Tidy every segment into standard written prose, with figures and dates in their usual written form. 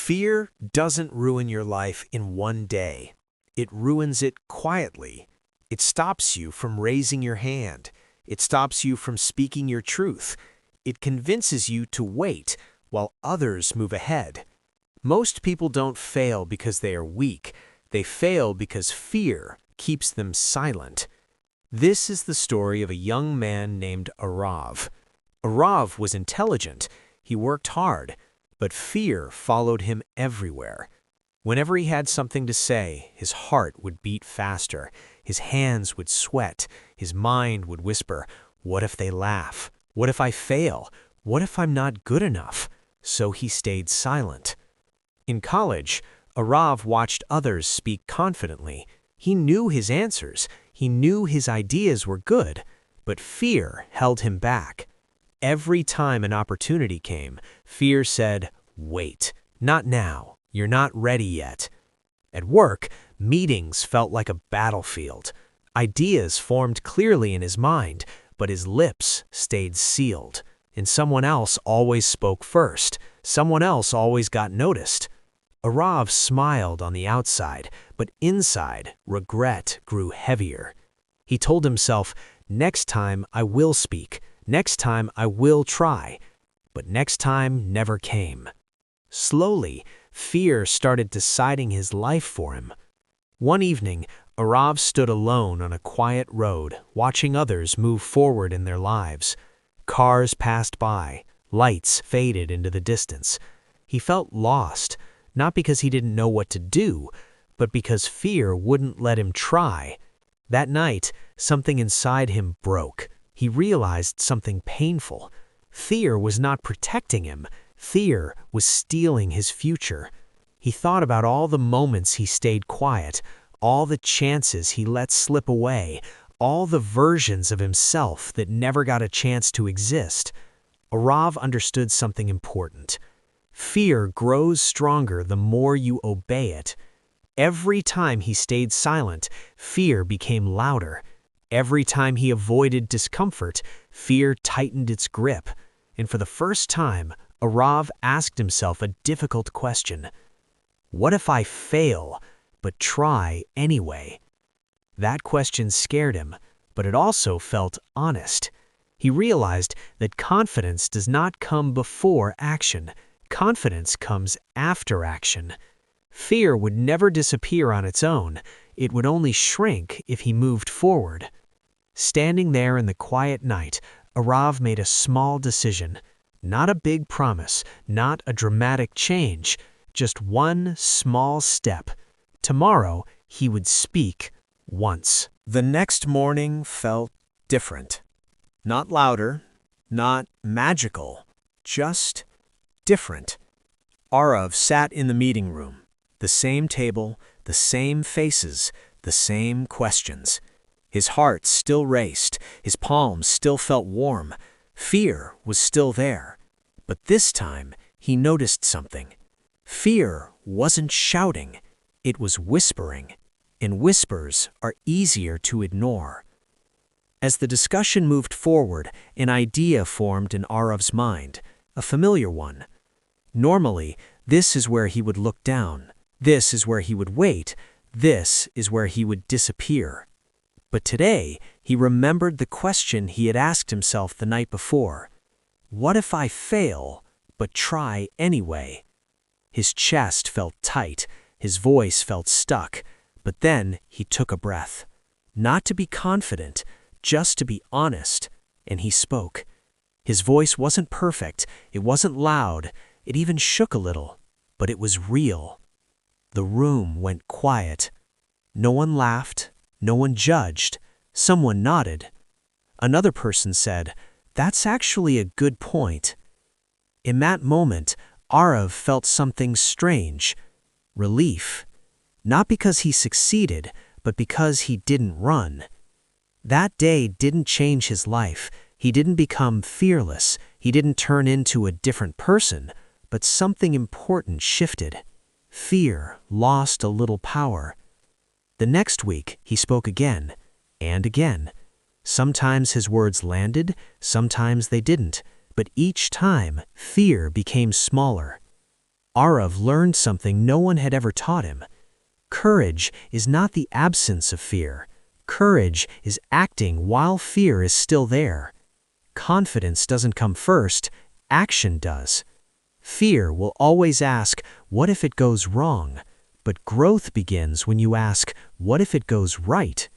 Fear doesn't ruin your life in one day. It ruins it quietly. It stops you from raising your hand. It stops you from speaking your truth. It convinces you to wait while others move ahead. Most people don't fail because they are weak. They fail because fear keeps them silent. This is the story of a young man named Arav. Arav was intelligent. He worked hard, but fear followed him everywhere. Whenever he had something to say, his heart would beat faster, his hands would sweat, his mind would whisper, "What if they laugh? What if I fail? What if I'm not good enough?" So he stayed silent. In college, Arav watched others speak confidently. He knew his answers, he knew his ideas were good, but fear held him back. Every time an opportunity came, fear said, "Wait, not now, you're not ready yet." At work, meetings felt like a battlefield. Ideas formed clearly in his mind, but his lips stayed sealed. And someone else always spoke first. Someone else always got noticed. Arav smiled on the outside, but inside, regret grew heavier. He told himself, "Next time I will speak. Next time I will try." But next time never came. Slowly, fear started deciding his life for him. One evening, Arav stood alone on a quiet road, watching others move forward in their lives. Cars passed by, lights faded into the distance. He felt lost, not because he didn't know what to do, but because fear wouldn't let him try. That night, something inside him broke. He realized something painful. Fear was not protecting him. Fear was stealing his future. He thought about all the moments he stayed quiet, all the chances he let slip away, all the versions of himself that never got a chance to exist. Arav understood something important. Fear grows stronger the more you obey it. Every time he stayed silent, fear became louder. Every time he avoided discomfort, fear tightened its grip. And for the first time, Arav asked himself a difficult question. What if I fail, but try anyway? That question scared him, but it also felt honest. He realized that confidence does not come before action. Confidence comes after action. Fear would never disappear on its own. It would only shrink if he moved forward. Standing there in the quiet night, Arav made a small decision. Not a big promise, not a dramatic change, just one small step. Tomorrow, he would speak once. The next morning felt different. Not louder, not magical, just different. Arav sat in the meeting room. The same table, the same faces, the same questions. His heart still raced, his palms still felt warm. Fear was still there. But this time, he noticed something. Fear wasn't shouting, it was whispering. And whispers are easier to ignore. As the discussion moved forward, an idea formed in Arav's mind, a familiar one. Normally, this is where he would look down. This is where he would wait. This is where he would disappear. But today, he remembered the question he had asked himself the night before. What if I fail, but try anyway? His chest felt tight, his voice felt stuck, but then he took a breath. Not to be confident, just to be honest, and he spoke. His voice wasn't perfect, it wasn't loud, it even shook a little, but it was real. The room went quiet. No one laughed, no one judged, someone nodded. Another person said, "That's actually a good point." In that moment, Arav felt something strange, relief. Not because he succeeded, but because he didn't run. That day didn't change his life. He didn't become fearless. He didn't turn into a different person, but something important shifted. Fear lost a little power. The next week, he spoke again, and again. Sometimes his words landed, sometimes they didn't, but each time, fear became smaller. Arav learned something no one had ever taught him. Courage is not the absence of fear. Courage is acting while fear is still there. Confidence doesn't come first, action does. Fear will always ask, what if it goes wrong? But growth begins when you ask, what if it goes right?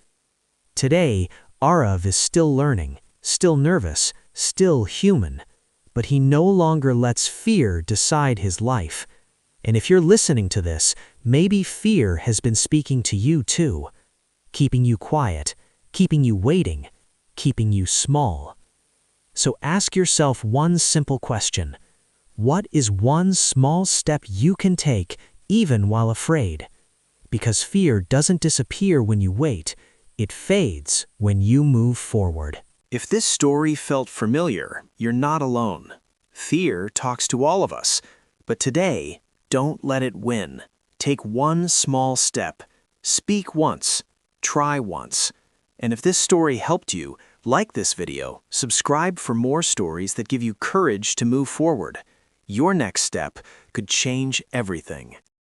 Today, Arav is still learning, still nervous, still human. But he no longer lets fear decide his life. And if you're listening to this, maybe fear has been speaking to you too, keeping you quiet, keeping you waiting, keeping you small. So ask yourself one simple question. What is one small step you can take even while afraid? Because fear doesn't disappear when you wait, it fades when you move forward. If this story felt familiar, you're not alone. Fear talks to all of us, but today, don't let it win. Take one small step. Speak once. Try once. And if this story helped you, like this video, subscribe for more stories that give you courage to move forward. Your next step could change everything.